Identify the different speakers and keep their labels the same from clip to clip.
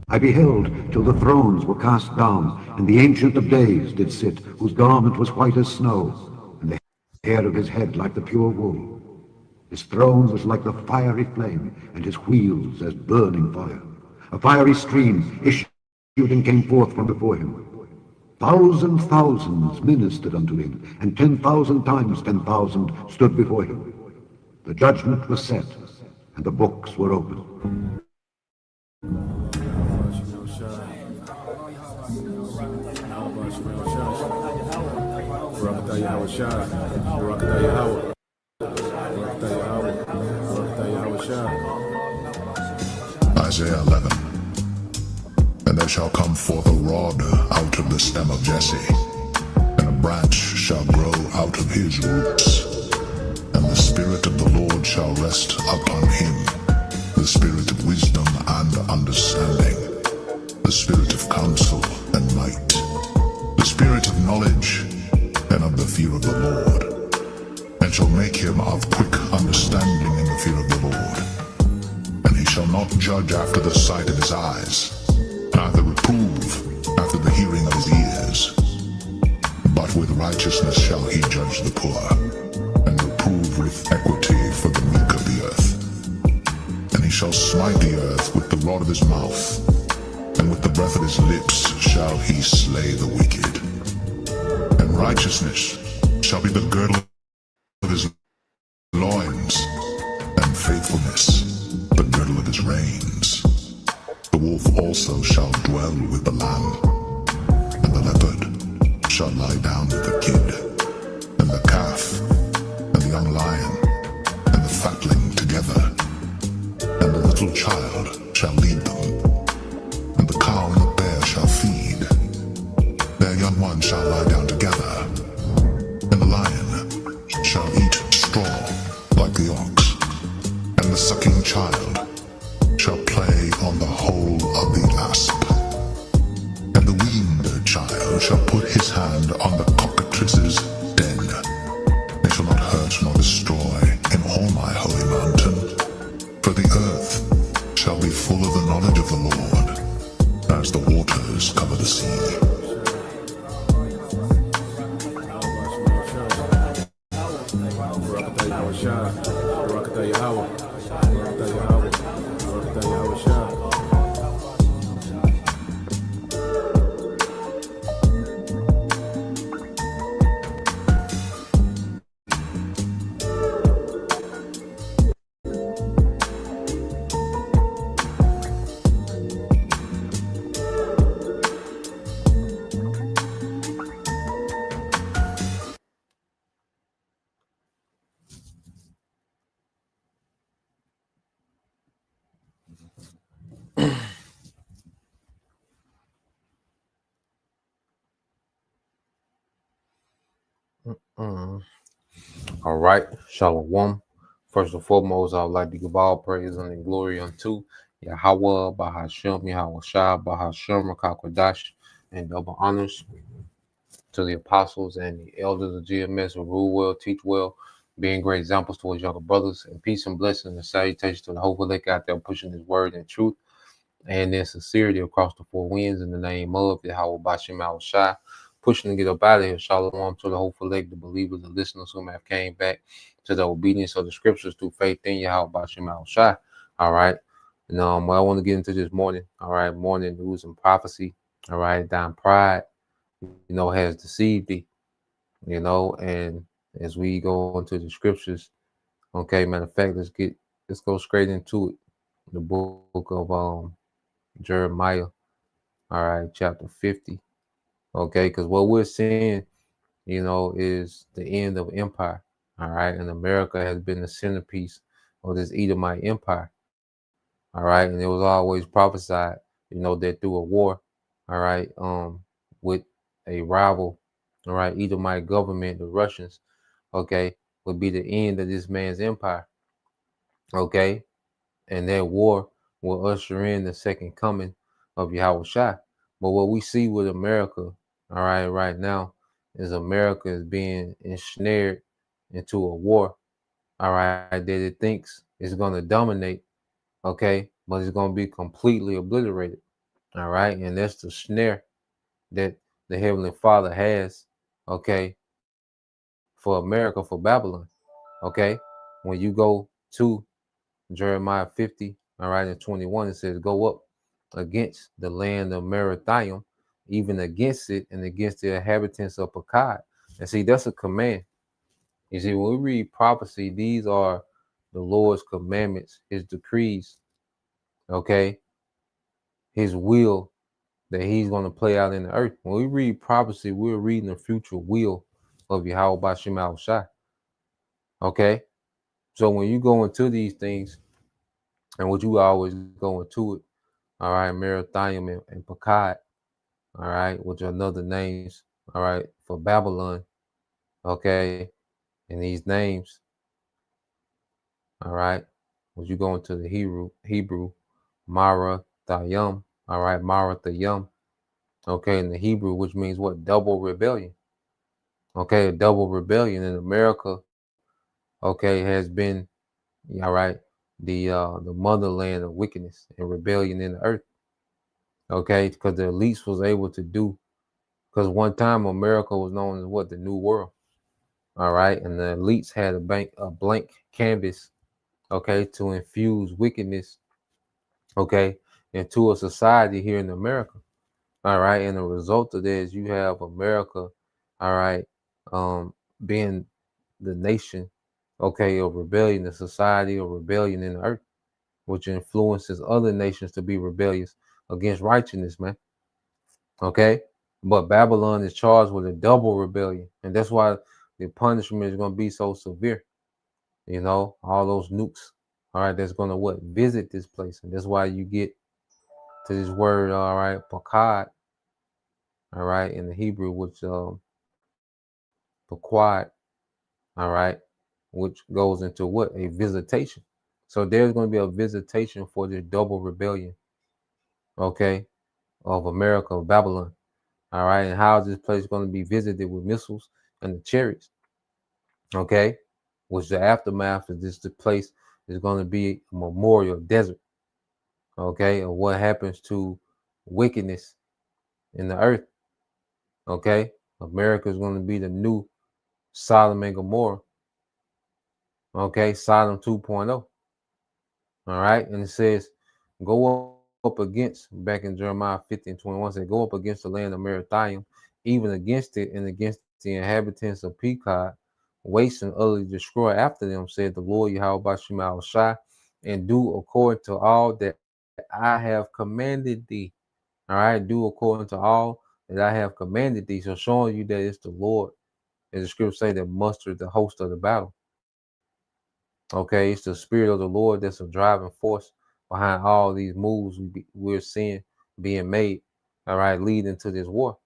Speaker 1: I beheld till the thrones were cast down, and the Ancient of Days did sit, whose garment was white as snow, and the hair of his head like the pure wool. His throne was like the fiery flame, and his wheels as burning fire. A fiery stream issued and came forth from before him. Thousands ministered unto him, and 10,000 times 10,000 stood before him. The judgment was set, and the books were opened.
Speaker 2: Isaiah 11. And there shall come forth a rod out of the stem of Jesse, and a branch shall grow out of his roots. And the Spirit of the Lord shall rest upon him, the Spirit of wisdom and understanding, the Spirit of counsel and might, the Spirit of knowledge and of the fear of the Lord, and shall make him of quick understanding in the fear of the Lord. And he shall not judge after the sight of his eyes, neither reprove after the hearing of his ears. But with righteousness shall he judge the poor, and reprove with equity for the meek of the earth. And he shall smite the earth with the rod of his mouth, and with the breath of his lips shall he slay the wicked. And righteousness shall be the girdle of his loins, and faithfulness the girdle of his reins. The wolf also shall dwell with the lamb, and the leopard shall lie down with the kid, and the calf, and the young lion, and the fatling together, and the little child shall lead them, and the cow and the bear shall feed. Their young ones shall lie down together, and the lion shall eat straw like the ox, and the sucking child shall play on the hole of the asp, and the weaned child shall put his hand on the cockatrice's den. They shall not hurt nor destroy in all my holy mountain, for the earth shall be full of the knowledge of the Lord, as the waters cover the sea.
Speaker 3: All right, Shalom. First and foremost, I would like to give all praise and glory unto Yahweh, Bahashem, Yahweh Shah, Bahashem, Rakakwadash, and double honors to the apostles and the elders of GMS who rule well, teach well, being great examples towards younger brothers, and peace and blessings and salutation to the whole elect out there pushing his word and truth and in sincerity across the four winds in the name of Yahweh Bashem Al Shai, pushing to get up out of here. Shalom to the hopeful elect, the believers, the listeners who have came back to the obedience of the scriptures through faith in Yahweh Bashem Al Shai. All right. And what I want to get into this morning, all right, morning news and prophecy, all right, down pride, has deceived thee, and as we go into the scriptures, okay, matter of fact, let's go straight into it. The book of Jeremiah, all right, chapter 50. Okay, because what we're seeing, is the end of empire. All right, and America has been the centerpiece of this Edomite empire. All right, and it was always prophesied, that through a war, all right, with a rival, all right, Edomite government, the Russians, okay, would be the end of this man's empire. Okay, and that war will usher in the second coming of Yahweh Shai. But what we see with America, all right now, is America is being ensnared into a war, all right, that it thinks is going to dominate, okay, but it's going to be completely obliterated. All right. And that's the snare that the Heavenly Father has, okay, for America, for Babylon. Okay. When you go to Jeremiah 50, all right, and 21, it says, go up against the land of Merathium, even against it and against the inhabitants of Pekah. And see, that's a command. You see, when we read prophecy, these are the Lord's commandments, his decrees, okay, his will that he's going to play out in the earth. When we read prophecy, we're reading the future will of Yahweh Bashim Al Shai. Okay. So when you go into these things, and what you always go into it, all right, Merathium and Pekah, all right, which are another names, all right, for Babylon, okay, and these names, all right, when you go into the Hebrew, Mara Thayam, all right, Mara Thayam, okay, in the Hebrew, which means what? Double rebellion. Okay, a double rebellion in America, okay, has been, all right, the motherland of wickedness and rebellion in the earth. Okay, because the elites was able to do, because one time America was known as what? The New World. All right, and the elites had a blank canvas, okay, to infuse wickedness, okay, into a society here in America. All right, and the result of that is you have America, all right, being the nation, okay, of rebellion, the society of rebellion in the earth, which influences other nations to be rebellious against righteousness, man. Okay, but Babylon is charged with a double rebellion, and that's why the punishment is going to be so severe. You know, all those nukes, all right, that's going to what? Visit this place, and that's why you get to this word, all right, pakad, all right, in the Hebrew, which paquad, all right, which goes into what? A visitation. So there's going to be a visitation for this double rebellion, okay, of America, of Babylon. All right, and how is this place going to be visited with missiles and the chariots? Okay, which the aftermath of this, the place is going to be a memorial desert. Okay, of what happens to wickedness in the earth. Okay, America is going to be the new Sodom and Gomorrah. Okay, Sodom 2.0. All right, and it says, go up against, back in Jeremiah 50:21, said, go up against the land of Merathium, even against it and against the inhabitants of Pekah, waste and utterly destroy after them, said the Lord Yahweh Bashim Al Shai, and do according to all that I have commanded thee. All right, do according to all that I have commanded thee. So showing you that it's the Lord, as the scripture say, that mustered the host of the battle. Okay, it's the spirit of the Lord that's a driving force behind all these moves we're seeing being made, all right, leading to this war.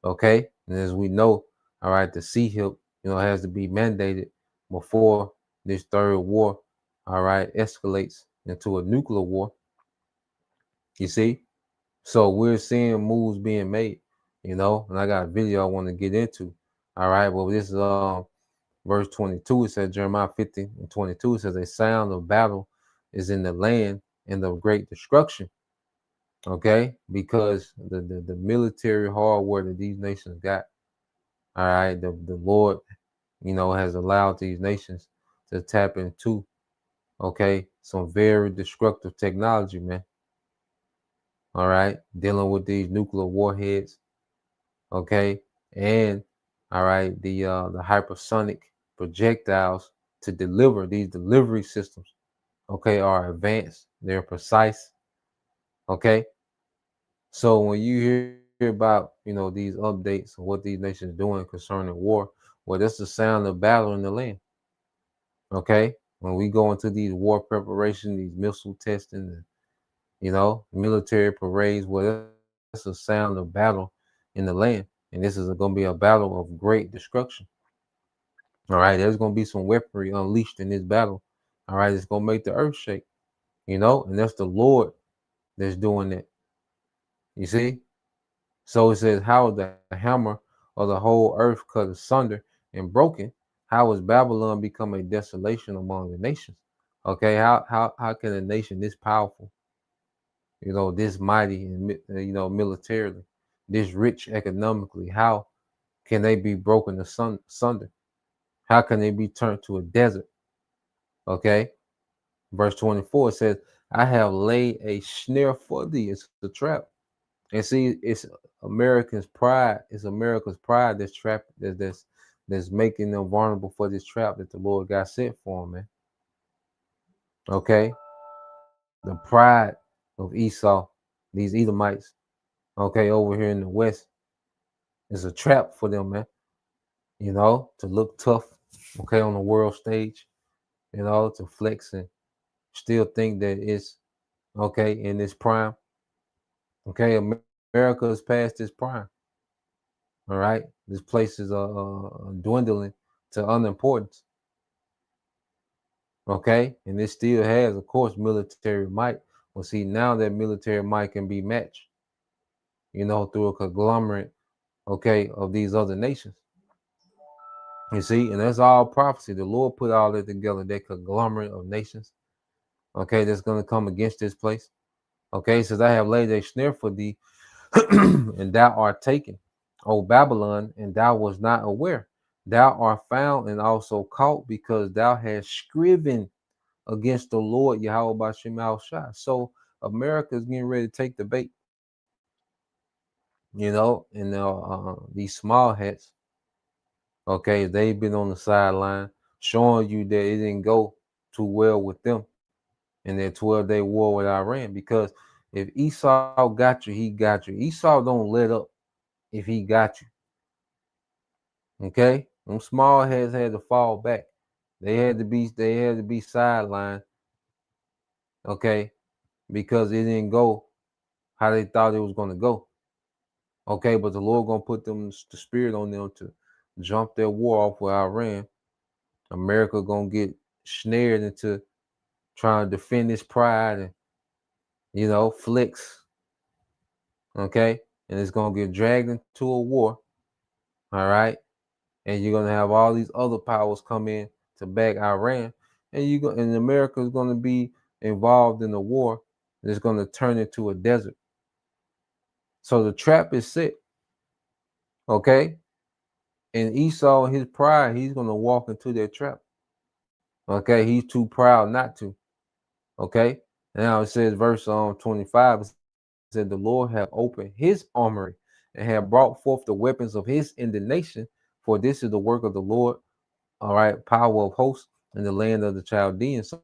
Speaker 3: Okay, and as we know, all right, the CHIP, has to be mandated before this third war, all right, escalates into a nuclear war. You see, so we're seeing moves being made, and I got a video I want to get into. All right, well, this is verse 22. It says, Jeremiah 50:22, it says, a sound of battle is in the land and of great destruction. Okay, because the military hardware that these nations got, all right, the Lord, has allowed these nations to tap into, okay, some very destructive technology, man. All right, dealing with these nuclear warheads, okay, and all right, the hypersonic projectiles to deliver these delivery systems, okay, are advanced. They're precise, okay. So when you hear about these updates of what these nations doing concerning war, well, that's the sound of battle in the land, okay. When we go into these war preparation, these missile testing, and military parades, well, that's a sound of battle in the land. And this is going to be a battle of great destruction. All right, there's going to be some weaponry unleashed in this battle. All right, it's going to make the earth shake, and that's the Lord that's doing that. You see? So it says, how is the hammer of the whole earth cut asunder and broken? How has Babylon become a desolation among the nations? Okay, how can a nation this powerful, this mighty and militarily, this rich economically, how can they be broken asunder? How can they be turned to a desert? Okay. Verse 24 says, I have laid a snare for thee. It's a trap. And see, it's America's pride. It's America's pride that's trap that's making them vulnerable for this trap that the Lord got set for them, man. Okay. The pride of Esau, these Edomites, okay, over here in the West, is a trap for them, man. To look tough, okay, on the world stage, to flex and still think that it's okay in this prime. Okay, America is past this prime. All right, this place is dwindling to unimportance. Okay, and it still has, of course, military might. Well, see, now that military might can be matched, through a conglomerate, okay, of these other nations. You see, and that's all prophecy. The Lord put all that together, that conglomerate of nations, okay, that's going to come against this place. Okay, says, I have laid a snare for thee, and thou art taken, O Babylon, and thou was not aware. Thou art found and also caught, because thou hast striven against the Lord Yahweh Bashim Al-Shai. So America is getting ready to take the bait, and these small hats, okay, they've been on the sideline showing you that it didn't go too well with them in their 12-day war with Iran. Because if Esau got you, he got you. Esau don't let up if he got you. Okay? Them small heads had to fall back. They had to be sidelined. Okay? Because it didn't go how they thought it was going to go. Okay, but the Lord gonna put the spirit on them to jump their war off with Iran. America gonna get snared into trying to defend its pride and flex. Okay, and it's gonna get dragged into a war. All right, and you're gonna have all these other powers come in to back Iran, and America is gonna be involved in the war. And it's gonna turn into a desert. So the trap is set. Okay. And Esau, his pride, he's going to walk into that trap. Okay, he's too proud not to. Okay, now it says, verse 25, it said, the Lord have opened his armory and have brought forth the weapons of his indignation, for this is the work of the Lord, all right, power of hosts in the land of the Chaldeans.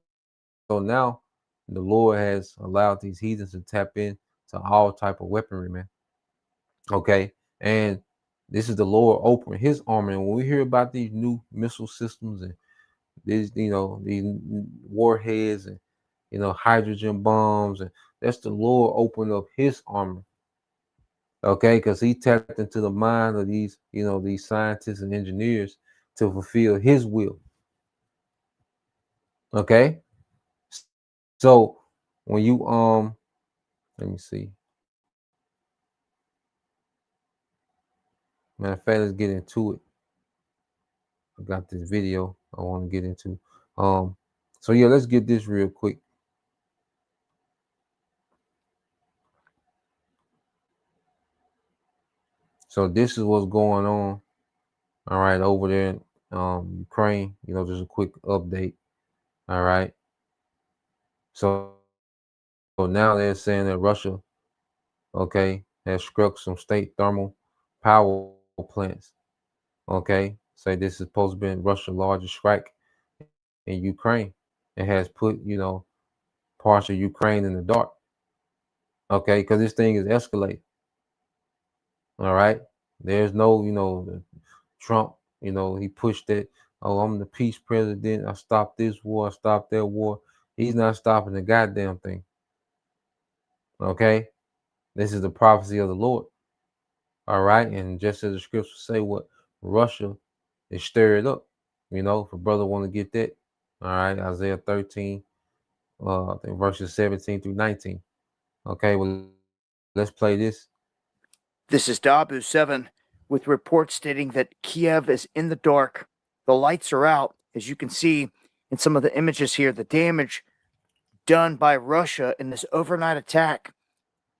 Speaker 3: So now the Lord has allowed these heathens to tap in to all type of weaponry, man. Okay, and this is the Lord opening his armor. And when we hear about these new missile systems and these, these warheads and, hydrogen bombs, and that's the Lord opening up his armor. Okay, because he tapped into the mind of these, these scientists and engineers to fulfill his will. Okay, so when you let me see. Matter of fact, let's get into it. I got this video I want to get into. So yeah, let's get this real quick. So this is what's going on. All right, over there in Ukraine. Just a quick update. All right. So now they're saying that Russia, okay, has struck some state thermal power plants. Okay, say this is supposed to be Russia's largest strike in Ukraine. It has put, parts of Ukraine in the dark. Okay, because this thing is escalating. All right, there's no, Trump, he pushed it. Oh, I'm the peace president. I stopped this war. I stopped that war. He's not stopping the goddamn thing. Okay, this is the prophecy of the Lord. All right, and just as the scriptures say, what Russia is stirred up. If a brother want to get that, all right, Isaiah 13, I think verses 17 through 19. Okay, well, let's play this.
Speaker 4: This is Dabu 7 with reports stating that Kiev is in the dark. The lights are out, as you can see in some of the images here. The damage done by Russia in this overnight attack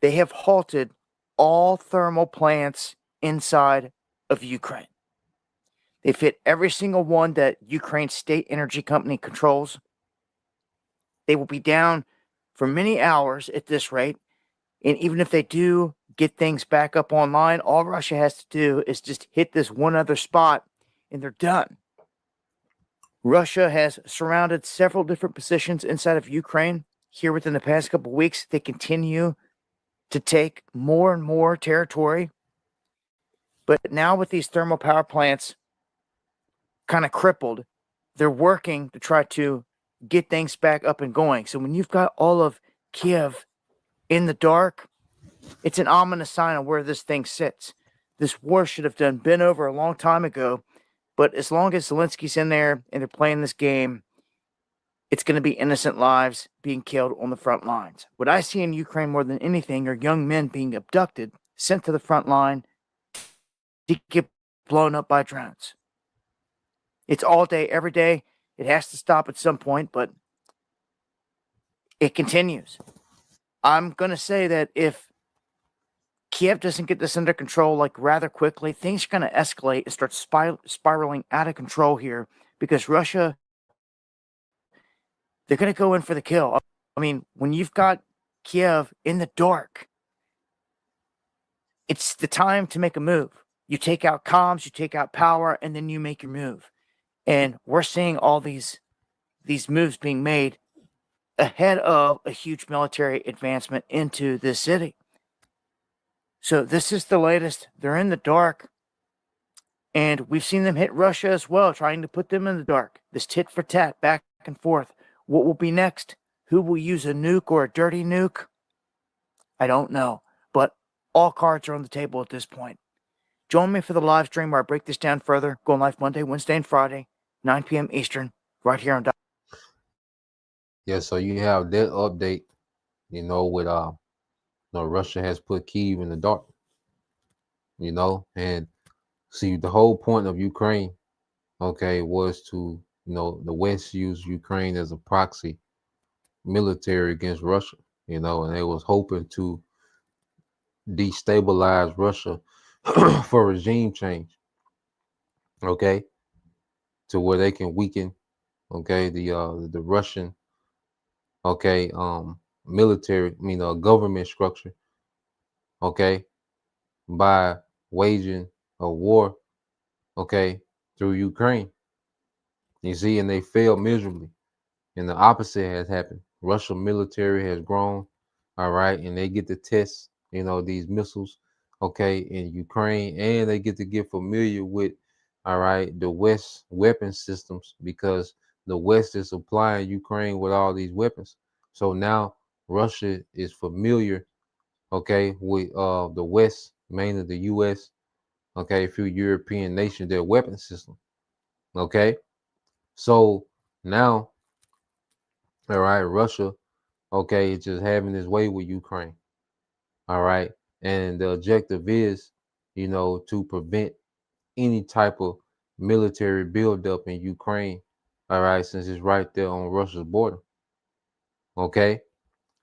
Speaker 4: they have halted all thermal plants inside of Ukraine. They've hit every single one that Ukraine's state energy company controls. They will be down for many hours at this rate. And even if they do get things back up online, all Russia has to do is just hit this one other spot and they're done. Russia has surrounded several different positions inside of Ukraine here within the past couple of weeks. They continue to take more and more territory. But now with these thermal power plants kind of crippled, they're working to try to get things back up and going. So when you've got all of Kiev in the dark, it's an ominous sign of where this thing sits. This war should have been over a long time ago, but as long as Zelensky's in there and they're playing this game, it's going to be innocent lives being killed on the front lines. What I see in Ukraine more than anything are young men being abducted, sent to the front line to get blown up by drones. It's all day, every day. It has to stop at some point, but it continues. I'm going to say that if Kiev doesn't get this under control like rather quickly, things are going to escalate and start spiraling out of control here because Russia, they're going to go in for the kill. I mean, when you've got Kiev in the dark, it's the time to make a move. You take out comms, you take out power, and then you make your move. And we're seeing all these moves being made ahead of a huge military advancement into this city. So this is the latest. They're in the dark. And we've seen them hit Russia as well, trying to put them in the dark. This tit for tat, back and forth. What will be next? Who will use a nuke or a dirty nuke? I don't know. But all cards are on the table at this point. Join me for the live stream where I break this down further. Going live Monday, Wednesday, and Friday, 9 p.m. Eastern, right here on.
Speaker 3: Yeah, so you have that update, with Russia has put Kyiv in the dark, and see the whole point of Ukraine, was to, the West use Ukraine as a proxy military against Russia, and they was hoping to destabilize Russia for regime change, to where they can weaken, the Russian, military, government structure, by waging a war, through Ukraine. You see, and they failed miserably. And the opposite has happened. Russian military has grown, all right, and they get to test, these missiles, in Ukraine, and they get to get familiar with, all right, the West weapon systems because the West is supplying Ukraine with all these weapons. So now Russia is familiar, with the West, mainly the U.S., a few European nations, their weapon system. So now, all right, Russia, is just having its way with Ukraine. All right. And the objective is, to prevent any type of military buildup in Ukraine. All right, since it's right there on Russia's border.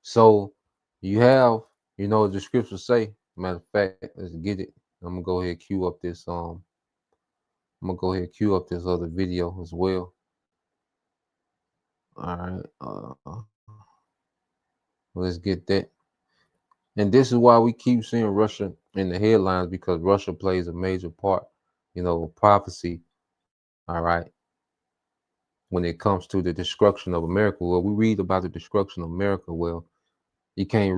Speaker 3: So you have, the scriptures say, matter of fact, let's get it. I'm gonna go ahead and queue up this other video as well. All right, let's get that. And this is why we keep seeing Russia in the headlines, because Russia plays a major part, prophecy, all right, when it comes to the destruction of America. Well, we read about the destruction of America. Well, you can't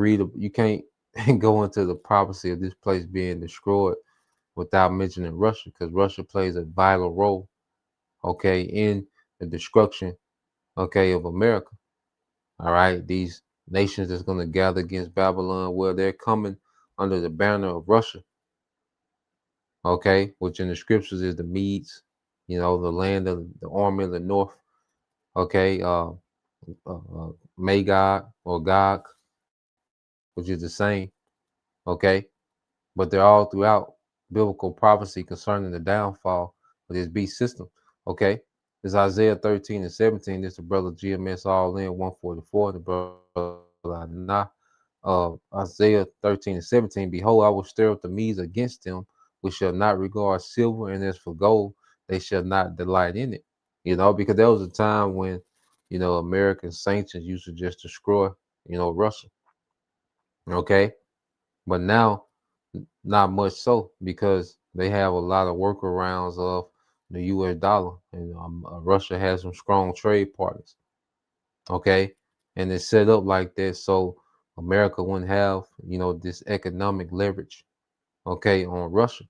Speaker 3: go into the prophecy of this place being destroyed without mentioning Russia, because Russia plays a vital role, in the destruction, of America. All right, these nations that's going to gather against Babylon, well, they're coming under the banner of Russia, which in the scriptures is the Medes, the land of the army of the north, Magog or Gog, which is the same, but they're all throughout biblical prophecy concerning the downfall of this beast system, This Isaiah 13 and 17. This is the brother GMS All In 144, the brother Nah, Isaiah 13:17, behold, I will stir up the Medes against them, which shall not regard silver, and as for gold, they shall not delight in it. Because there was a time when, American sanctions used to just destroy, Russia. Okay. But now, not much so, because they have a lot of workarounds of the US dollar, and Russia has some strong trade partners. Okay. And it's set up like that so America wouldn't have, this economic leverage, okay, on Russia.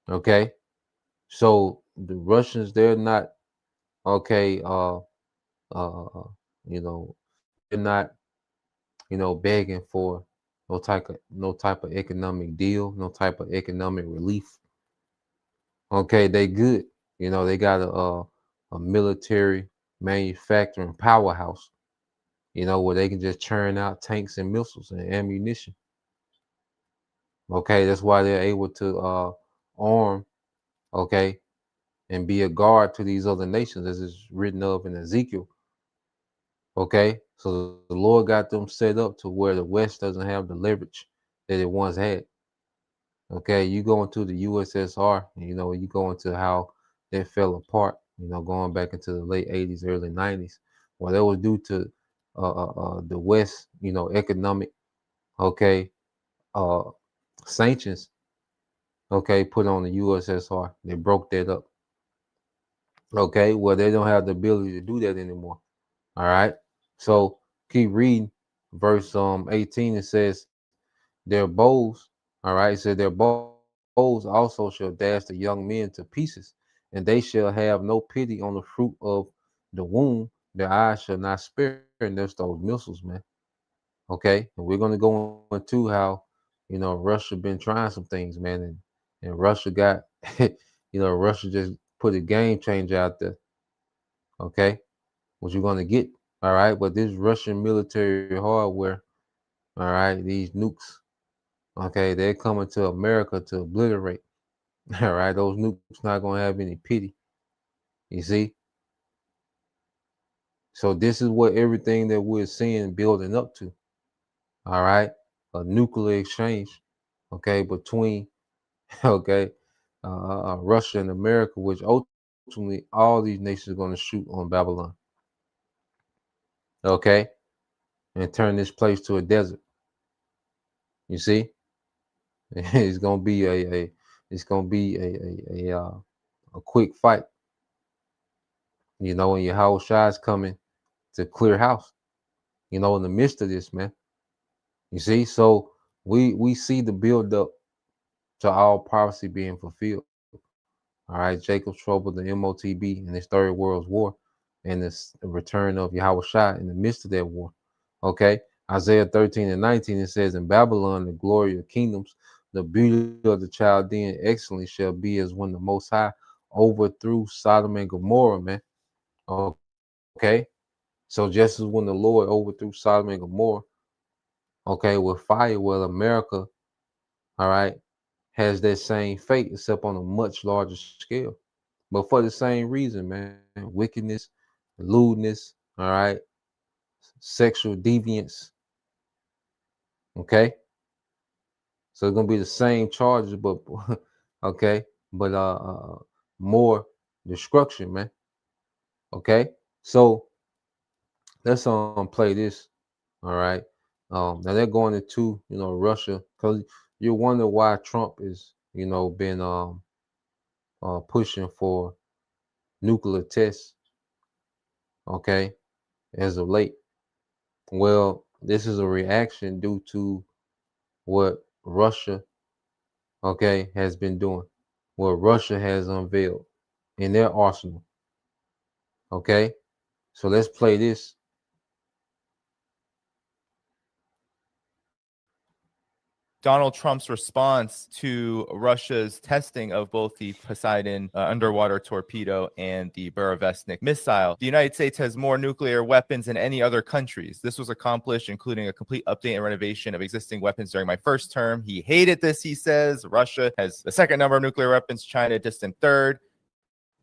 Speaker 3: Okay. So the Russians, they're not, okay, uh, you know, they're not, begging for no type of economic deal, no type of economic relief. Okay, they good. They got a military manufacturing powerhouse, where they can just churn out tanks and missiles and ammunition. Okay, that's why they're able to arm, okay, and be a guard to these other nations, as is written of in Ezekiel. Okay, so the Lord got them set up to where the West doesn't have the leverage that it once had. Okay, you go into the USSR, and you go into how it fell apart, going back into the late 80s, early 90s. Well, that was due to the West, economic, okay, uh, sanctions, okay, put on the USSR. They broke that up. Okay, well, they don't have the ability to do that anymore. All right, so keep reading verse 18. It says, their bows, all right, it said their bows also shall dash the young men to pieces, and they shall have no pity on the fruit of the womb. Their eyes shall not spare, and there's those missiles, man. Okay, and we're gonna go into how Russia been trying some things, man, and Russia got Russia just put a game changer out there. Okay, what you're gonna get, all right, but this Russian military hardware, all right, these nukes, okay, they're coming to America to obliterate. All right, those nukes not gonna have any pity. You see? So this is what everything that we're seeing building up to. All right, a nuclear exchange, okay, between okay, Russia and America, which ultimately all these nations are going to shoot on Babylon. Okay, and turn this place to a desert. You see? It's gonna be a quick fight. And Yahweh Shai is coming to clear house. In the midst of this, man. You see, so we see the build up to all prophecy being fulfilled. All right, Jacob's trouble, the MOTB, and his third world's war, and the return of Yahweh Shai in the midst of that war. Okay, Isaiah 13:19, it says, in Babylon, the glory of kingdoms, the beauty of the Chaldean excellence shall be as when the Most High overthrew Sodom and Gomorrah, man. Okay, so just as when the Lord overthrew Sodom and Gomorrah, okay, with fire, well, America, all right, has that same fate, except on a much larger scale. But for the same reason, man, wickedness, lewdness, all right, sexual deviance, okay? So it's gonna be the same charges, but okay, but more destruction, man. Okay, so let's play this. All right. Now they're going into Russia, because you wonder why Trump is been pushing for nuclear tests. Okay, as of late. Well, this is a reaction due to what Russia, okay, has been doing, what Russia has unveiled in their arsenal. Okay, so let's play this.
Speaker 5: Donald Trump's response to Russia's testing of both the Poseidon underwater torpedo and the Burevestnik missile. The United States has more nuclear weapons than any other countries. This was accomplished, including a complete update and renovation of existing weapons during my first term. He hated this, he says. Russia has the second number of nuclear weapons, China a distant third,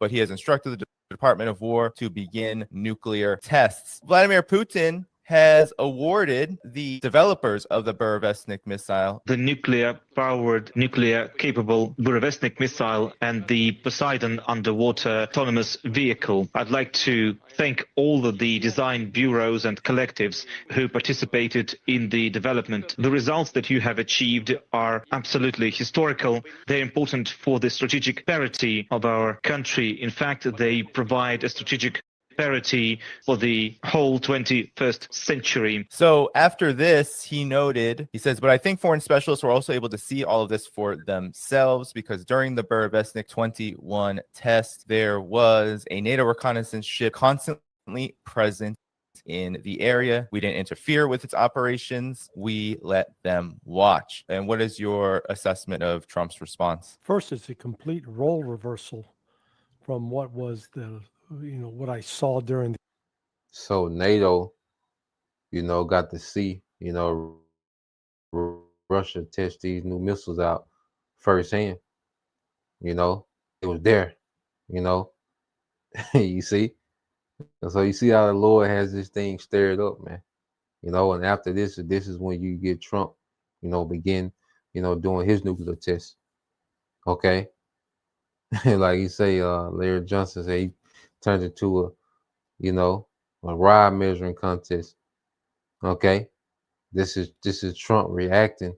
Speaker 5: but he has instructed the Department of War to begin nuclear tests. Vladimir Putin has awarded the developers of the Burevestnik missile
Speaker 6: the nuclear-powered, nuclear-capable Burevestnik missile and the Poseidon underwater autonomous vehicle. I'd like to thank all of the design bureaus and collectives who participated in the development. The results that you have achieved are absolutely historical. They're important for the strategic parity of our country. In fact, they provide a strategic parity for the whole 21st century.
Speaker 5: So after this, he noted, he says, but I think foreign specialists were also able to see all of this for themselves because during the Burevestnik 21 test, there was a NATO reconnaissance ship constantly present in the area. We didn't interfere with its operations. We let them watch. And what is your assessment of Trump's response?
Speaker 7: First, it's a complete role reversal from what was what I saw during the
Speaker 3: So NATO, got to see, Russia test these new missiles out firsthand. It was there, you see. And so you see how the Lord has this thing stirred up, man. And after this is when you get Trump, begin, doing his nuclear tests. Okay. Like you say, Larry Johnson said, he turned into a rod measuring contest. Okay. This is Trump reacting,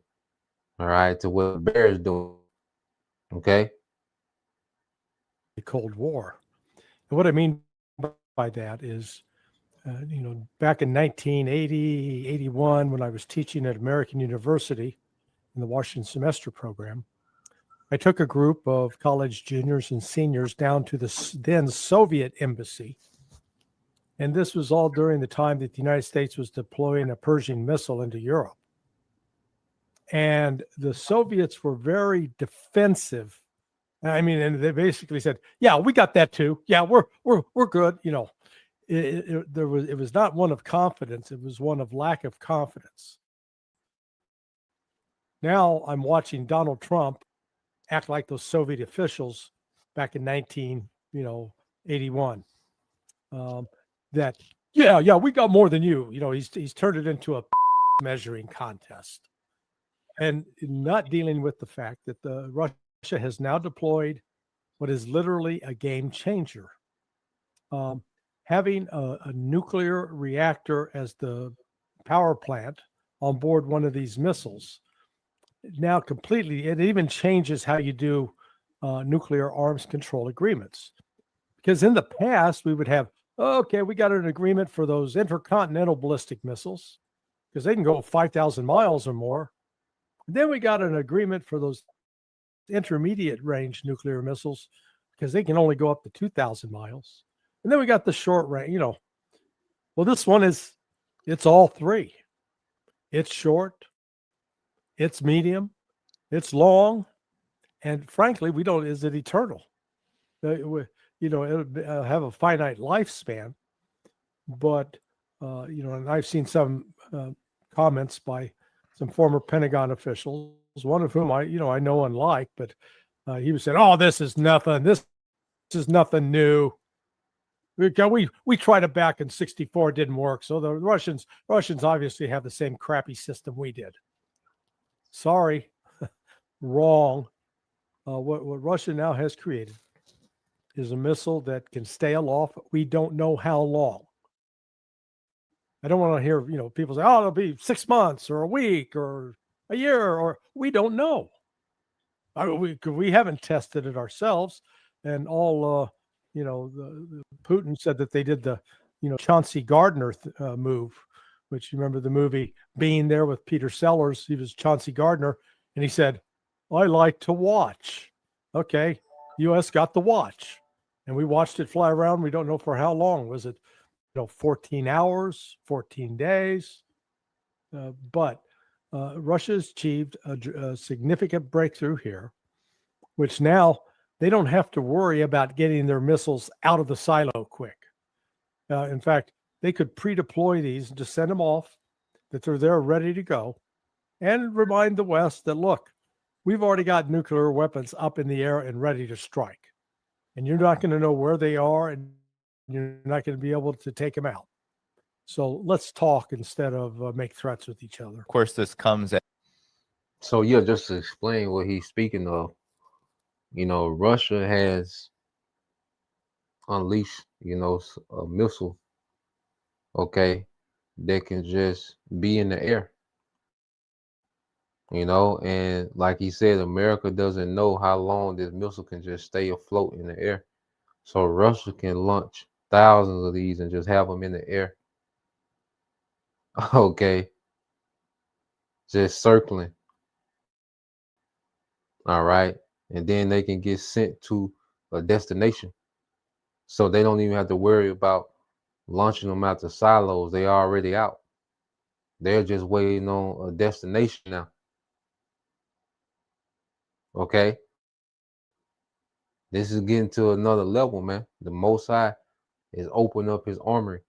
Speaker 3: all right, to what the bear is doing. Okay.
Speaker 7: Cold War. And what I mean by that is, back in 1980, 81, when I was teaching at American University in the Washington semester program, I took a group of college juniors and seniors down to the then Soviet embassy. And this was all during the time that the United States was deploying a Pershing missile into Europe. And the Soviets were very defensive. I mean, and they basically said, "Yeah, we got that too. Yeah, we're good." It was not one of confidence; it was one of lack of confidence. Now I'm watching Donald Trump act like those Soviet officials back in 1981. That we got more than you. He's turned it into a measuring contest, and not dealing with the fact that Russia has now deployed what is literally a game changer. Having a nuclear reactor as the power plant on board one of these missiles now completely, it even changes how you do nuclear arms control agreements. Because in the past, we would have, okay, we got an agreement for those intercontinental ballistic missiles because they can go 5,000 miles or more. And then we got an agreement for those intermediate range nuclear missiles because they can only go up to 2,000 miles. And then we got the short range, Well, this one it's all three. It's short, it's medium, it's long, and frankly, is it eternal? It'll have a finite lifespan, but, and I've seen some comments by some former Pentagon officials, one of whom I know and like, but he was saying, "Oh, this is nothing. This is nothing new. We tried it back in '64, it didn't work. So the Russians obviously have the same crappy system we did." Sorry, wrong. What Russia now has created is a missile that can stay aloft. We don't know how long. I don't want to hear people say, "Oh, it'll be 6 months or a week or a year," or we don't know. We haven't tested it ourselves, and all the Putin said that they did the Chauncey Gardner move, which you remember the movie Being There with Peter Sellers. He was Chauncey Gardner, and he said, "I like to watch." Okay, U.S. got the watch, and we watched it fly around. We don't know for how long. Was it 14 hours, 14 days? But Russia's achieved a significant breakthrough here, which now they don't have to worry about getting their missiles out of the silo quick. In fact, they could pre-deploy these and just send them off, that they're there ready to go, and remind the West that, look, we've already got nuclear weapons up in the air and ready to strike. And you're not going to know where they are, and you're not going to be able to take them out. So let's talk instead of make threats with each other.
Speaker 5: Of course, this comes at
Speaker 3: So yeah, just to explain what he's speaking of, Russia has unleashed, a missile, okay, that can just be in the air, and like he said, America doesn't know how long this missile can just stay afloat in the air. So Russia can launch thousands of these and just have them in the air. Okay, just circling. All right. And then they can get sent to a destination. So they don't even have to worry about launching them out to silos. They are already out. They're just waiting on a destination now. Okay. This is getting to another level, man. The Most High is opening up his armory.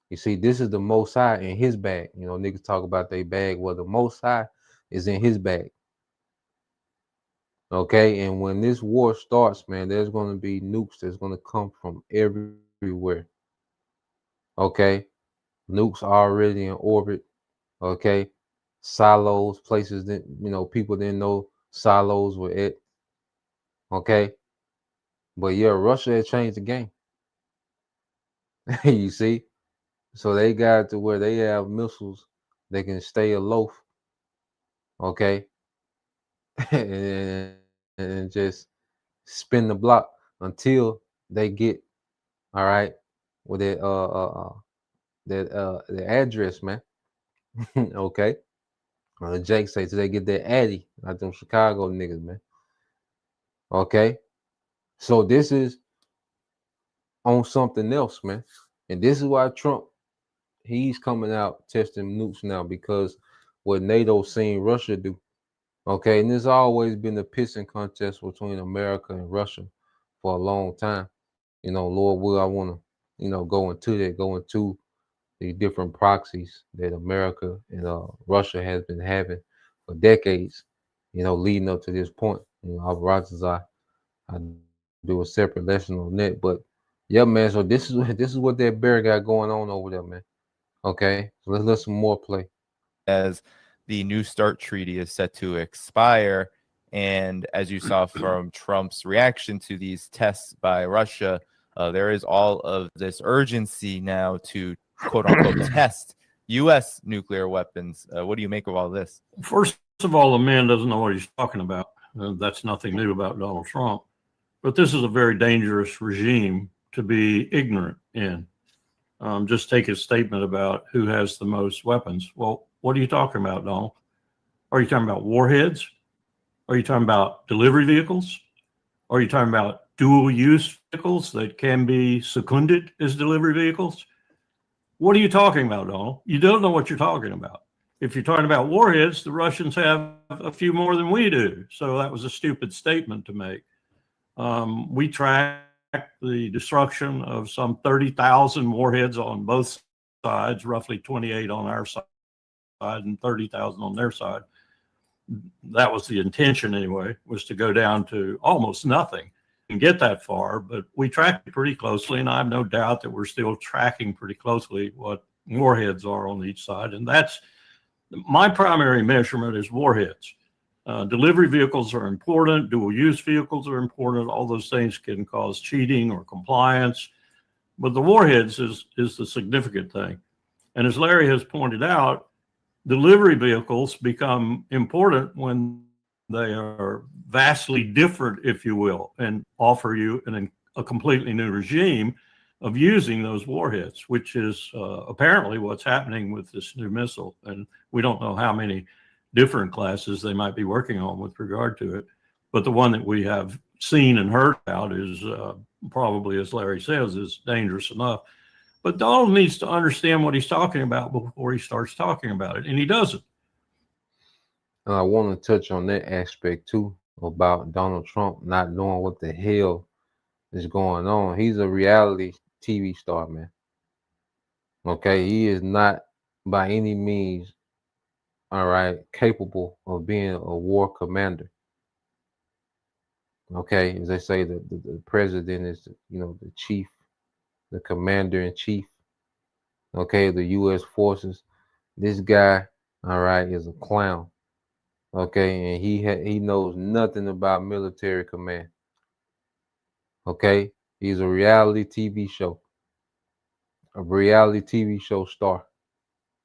Speaker 3: You see, this is the Most High in his bag. Niggas talk about their bag. Well, the Most High is in his bag. Okay, and when this war starts, man, there's going to be nukes that's going to come from everywhere. Okay, nukes already in orbit. Okay, silos, places that people didn't know silos were at. Okay, but yeah, Russia had changed the game. You see, so they got to where they have missiles that can stay aloft. Okay, and just spin the block until they get all right with the address, man. Okay. Jake say till they get their Addy, like them Chicago niggas, man. Okay. So this is on something else, man. And this is why Trump, he's coming out testing nukes now, because what NATO seen Russia do. Okay, and there's always been a pissing contest between America and Russia for a long time. Lord will, I want to, go into the different proxies that America and Russia has been having for decades, leading up to this point. I do a separate lesson on that. But yeah, man, so this is what that bear got going on over there, man. Okay, so let's let some more play.
Speaker 5: as the New START treaty is set to expire. And as you saw from Trump's reaction to these tests by Russia, there is all of this urgency now to quote unquote test U.S. nuclear weapons. What do you make of all this?
Speaker 8: First of all, the man doesn't know what he's talking about. That's nothing new about Donald Trump. But this is a very dangerous regime to be ignorant in. Just take his statement about who has the most weapons. Well, what are you talking about, Donald? Are you talking about warheads? Are you talking about delivery vehicles? Are you talking about dual use vehicles that can be seconded as delivery vehicles? What are you talking about, Donald? You don't know what you're talking about. If you're talking about warheads, the Russians have a few more than we do. So that was a stupid statement to make. We tracked the destruction of some 30,000 warheads on both sides, roughly 28 on our side and 30,000 on their side. That was the intention anyway, was to go down to almost nothing and get that far. But we tracked it pretty closely, and I have no doubt that we're still tracking pretty closely what warheads are on each side. And that's my primary measurement is warheads. Delivery vehicles are important. Dual use vehicles are important. All those things can cause cheating or compliance. But the warheads is the significant thing. And as Larry has pointed out, delivery vehicles become important when they are vastly different, if you will, and offer you a completely new regime of using those warheads, which is apparently what's happening with this new missile. And we don't know how many different classes they might be working on with regard to it. But the one that we have seen and heard about is probably, as Larry says, is dangerous enough. But Donald needs to understand what he's talking about before he starts talking about it, and he doesn't.
Speaker 3: And I want to touch on that aspect too, about Donald Trump not knowing what the hell is going on. He's a reality TV star, man. Okay, he is not by any means, all right, capable of being a war commander. Okay, as they say, the president is, the chief, the commander in chief. okay, the U.S. forces. This guy, all right, is a clown, okay, and he knows nothing about military command, okay. He's a reality TV show star,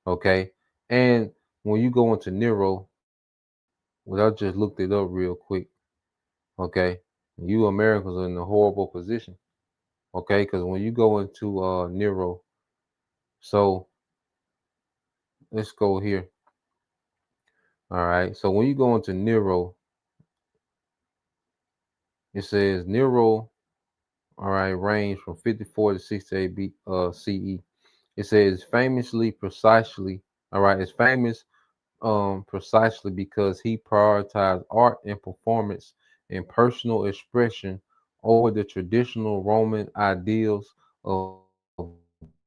Speaker 3: okay. And when you go into Nero, well, I just looked it up real quick, okay. You Americans are in a horrible position, okay, because when you go into Nero, so let's go here. All right. So when you go into Nero, it says Nero, all right, range from 54 to 68 CE. It says famously, precisely, all right, it's famous precisely because he prioritized art and performance and personal expression over the traditional Roman ideals of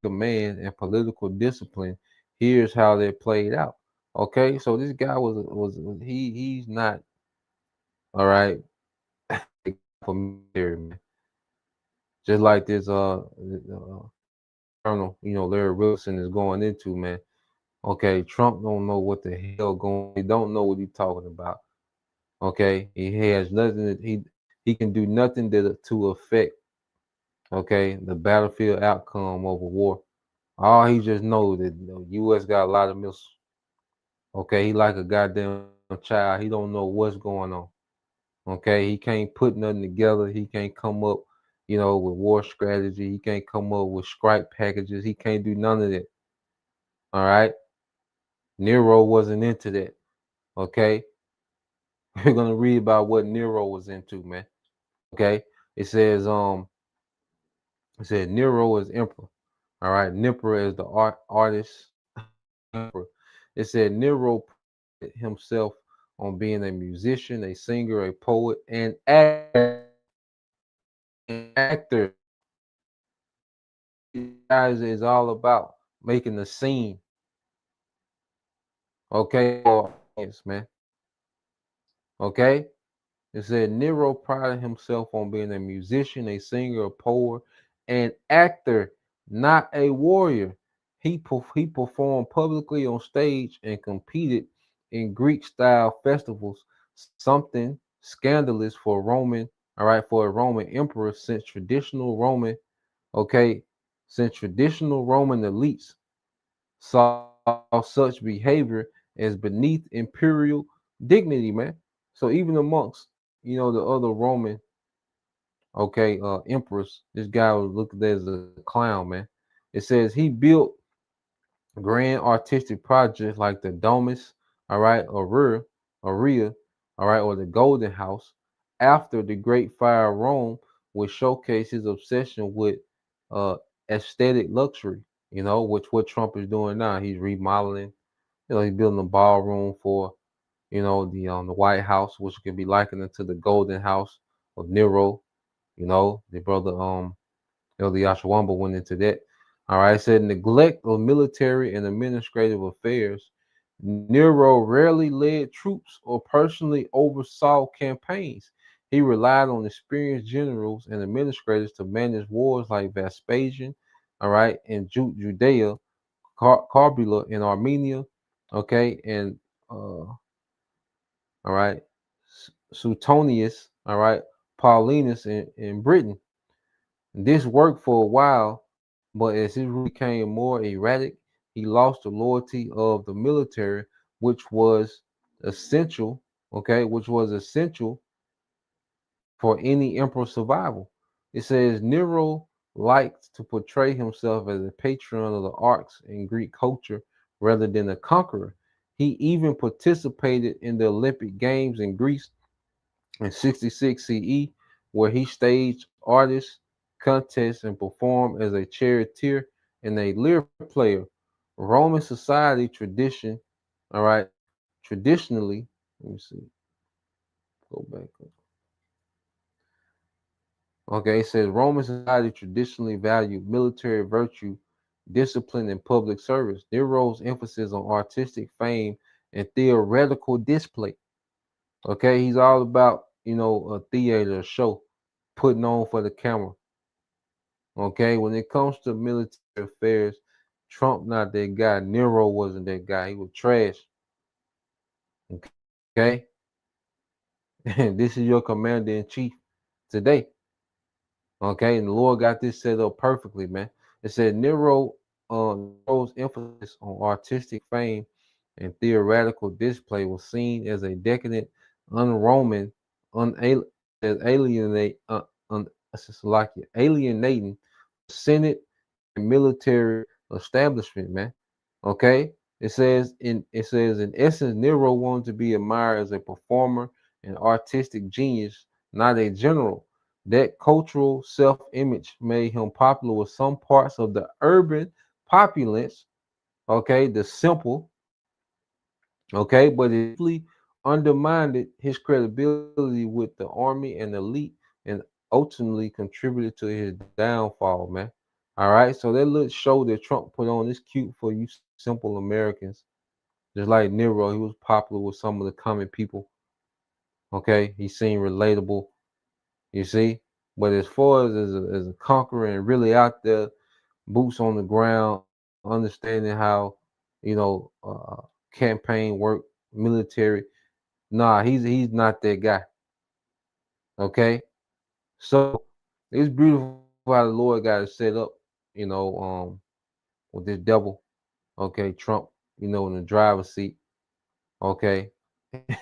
Speaker 3: command and political discipline. Here's how that played out. Okay, so this guy he's not all right for military, man. Just like this Colonel, Larry Wilson is going into, man. Okay, Trump don't know what the hell going. He don't know what he's talking about. Okay, he has nothing. He can do nothing to affect. Okay, the battlefield outcome of a war. All he just knows that the U.S. got a lot of missiles. Okay, he like a goddamn child. He don't know what's going on. Okay, he can't put nothing together. He can't come up, with war strategy. He can't come up with strike packages. He can't do none of that. All right, Nero wasn't into that. Okay, we're gonna read about what Nero was into, man. Okay, it says Nero is emperor. All right, Nipper is the artist. Emperor. It said Nero put himself on being a musician, a singer, a poet, and actor. Guys is all about making the scene. Okay, yes, man. Okay, it said Nero prided himself on being a musician, a singer, a poet, and actor, not a warrior. He performed publicly on stage and competed in Greek style festivals, something scandalous for for a Roman emperor okay, since traditional Roman elites saw such behavior as beneath imperial dignity, man. So even amongst, the other Roman, okay, emperors, this guy was looked at as a clown, man. It says he built grand artistic projects like the Domus, all right, Aurea, all right, or the Golden House. After the Great Fire of Rome, would showcase his obsession with uh aesthetic luxury, which what Trump is doing now. He's remodeling, he's building a ballroom for, the White House, which can be likened to the Golden House of Nero. The brother the Yashawamba went into that. All right, it said neglect of military and administrative affairs. Nero rarely led troops or personally oversaw campaigns. He relied on experienced generals and administrators to manage wars like Vespasian, all right, in Judea, Carbula in Armenia, okay, and all right, Suetonius, all right, Paulinus in Britain. This worked for a while, but as he became more erratic, he lost the loyalty of the military, which was essential, okay, which was essential for any emperor's survival. It says Nero liked to portray himself as a patron of the arts and Greek culture rather than a conqueror. He even participated in the Olympic Games in Greece in 66 CE, where he staged artists, contests, and performed as a charioteer and a lyre player. Roman society tradition, all right, traditionally, let me see, go back up. Okay, it says Roman society traditionally valued military virtue, discipline, and public service. Nero's emphasis on artistic fame and theoretical display. Okay, he's all about, a theater, a show, putting on for the camera. Okay, when it comes to military affairs, Trump not that guy. Nero wasn't that guy. He was trash. Okay. And this is your commander in chief today. Okay, and the Lord got this set up perfectly, man. It said Nero's emphasis on artistic fame and theoretical display was seen as a decadent, un-Roman, alienate, alienating Senate and military establishment, man. Okay, it says in essence, Nero wanted to be admired as a performer and artistic genius, not a general. That cultural self-image made him popular with some parts of the urban populace, okay, the simple, okay, but it really undermined his credibility with the army and elite and ultimately contributed to his downfall, man. All right, so that little show that Trump put on is cute for you simple Americans. Just like Nero, he was popular with some of the common people. Okay, he seemed relatable, you see. But as far as a conqueror and really out there, boots on the ground, understanding how campaign work, military. Nah, he's not that guy. Okay, so it's beautiful how the Lord got it set up. With this devil. Okay, Trump. In the driver's seat. Okay,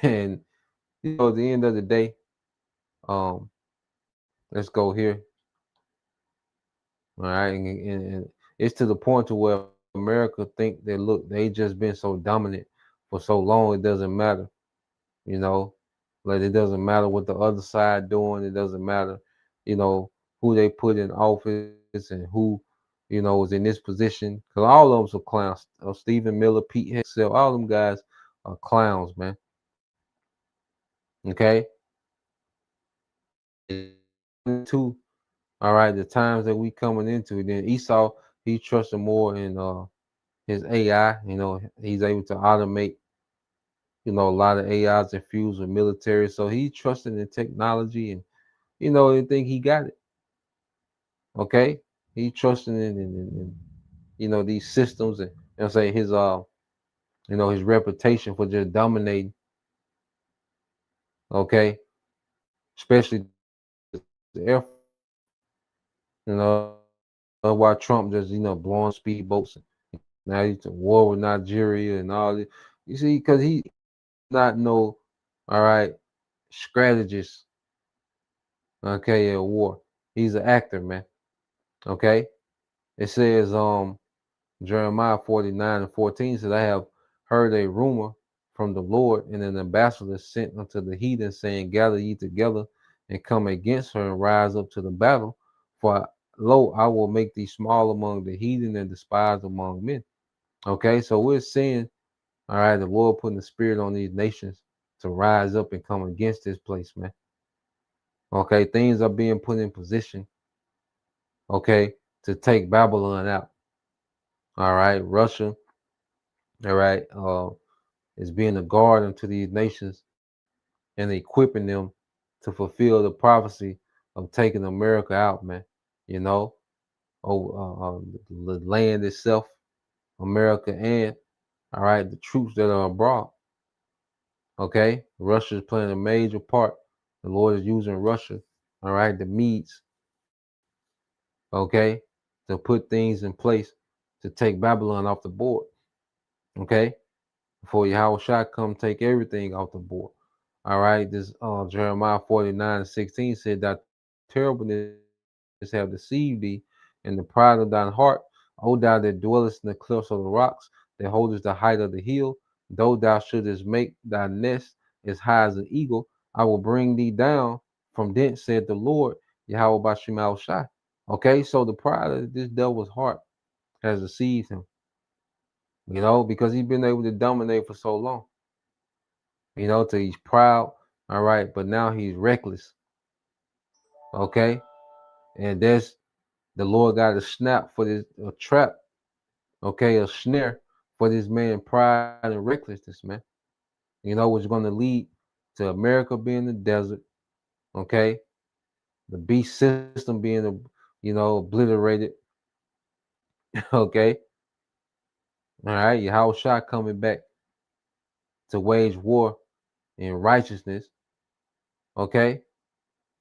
Speaker 3: and at the end of the day, um, let's go here. All right, and it's to the point to where America think that look, they just been so dominant for so long, it doesn't matter. You know, like it doesn't matter what the other side doing. It doesn't matter, who they put in office and who, is in this position. Because all of them are clowns. Stephen Miller, Pete Hegseth, all them guys are clowns, man. Okay. Two. All right, the times that we coming into. Then Esau, he trusted more in his AI. He's able to automate. A lot of AIs infused with military, so he trusted in technology, and he think he got it. Okay, he trusting in these systems, and say his his reputation for just dominating. Okay, especially the air. Why Trump just blowing speedboats. Now he's at war with Nigeria and all this. You see, because he not know, all right, strategist. Okay, at war. He's an actor, man. Okay. It says Jeremiah 49:14 says, I have heard a rumor from the Lord, and an ambassador sent unto the heathen, saying, gather ye together and come against her and rise up to the battle. For lo, I will make thee small among the heathen and despised among men. Okay, so we're seeing, all right, the Lord putting the spirit on these nations to rise up and come against this place, man. Okay, things are being put in position, okay, to take Babylon out. All right, Russia, all right, is being a guard unto these nations and equipping them to fulfill the prophecy of taking America out, man. The land itself, America, and all right, the troops that are abroad. Okay, Russia is playing a major part. The Lord is using Russia, all right, the Medes, okay, to put things in place to take Babylon off the board. Okay, before Yahushua come take everything off the board. All right, this Jeremiah 49:16 said that terribleness have deceived thee, and the pride of thine heart, O thou that dwellest in the cliffs of the rocks, that holdest the height of the hill, though thou shouldest make thy nest as high as an eagle, I will bring thee down from thence, said the Lord, Yahweh Bashim Al Shai. Okay, so the pride of this devil's heart has deceived him, because he's been able to dominate for so long. Till he's proud, all right, but now he's reckless. Okay, and that's the Lord got a snap for this, a trap, okay, a snare for this man pride and recklessness, man. Which is going to lead to America being the desert, okay, the beast system being obliterated, okay, All right, Yahushua coming back to wage war in righteousness. Okay,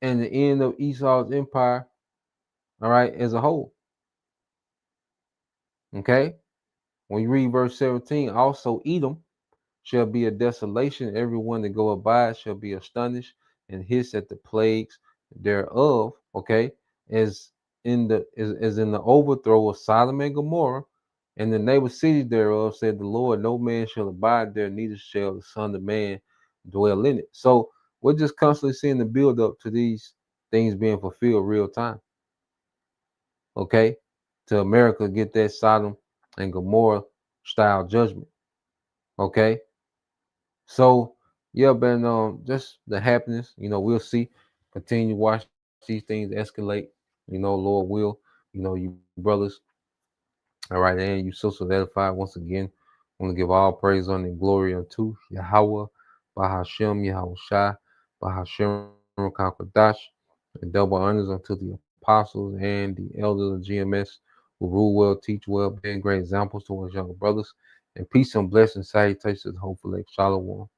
Speaker 3: and the end of Esau's empire. All right, as a whole. Okay, when you read verse 17, also Edom shall be a desolation. Everyone that go abide shall be astonished and hiss at the plagues thereof. Okay, as in the overthrow of Sodom and Gomorrah, and the neighbor cities thereof, said the Lord, no man shall abide there, neither shall the Son of Man dwell in it. So we're just constantly seeing the build up to these things being fulfilled real time. Okay, to America get that Sodom and Gomorrah style judgment. Okay, so yeah, but just the happiness, we'll see. Continue to watch these things escalate. Lord will. You brothers, all right, and you sisters edified once again. I want to give all praise, honor, and glory unto Yahweh, Bahashem, Yahweh Shai, Bahashem, Kakwadash, and double honors unto the apostles and the elders of GMS who rule well, teach well, being great examples to us younger brothers. And peace and blessings, salutations, hopefully, Shalom.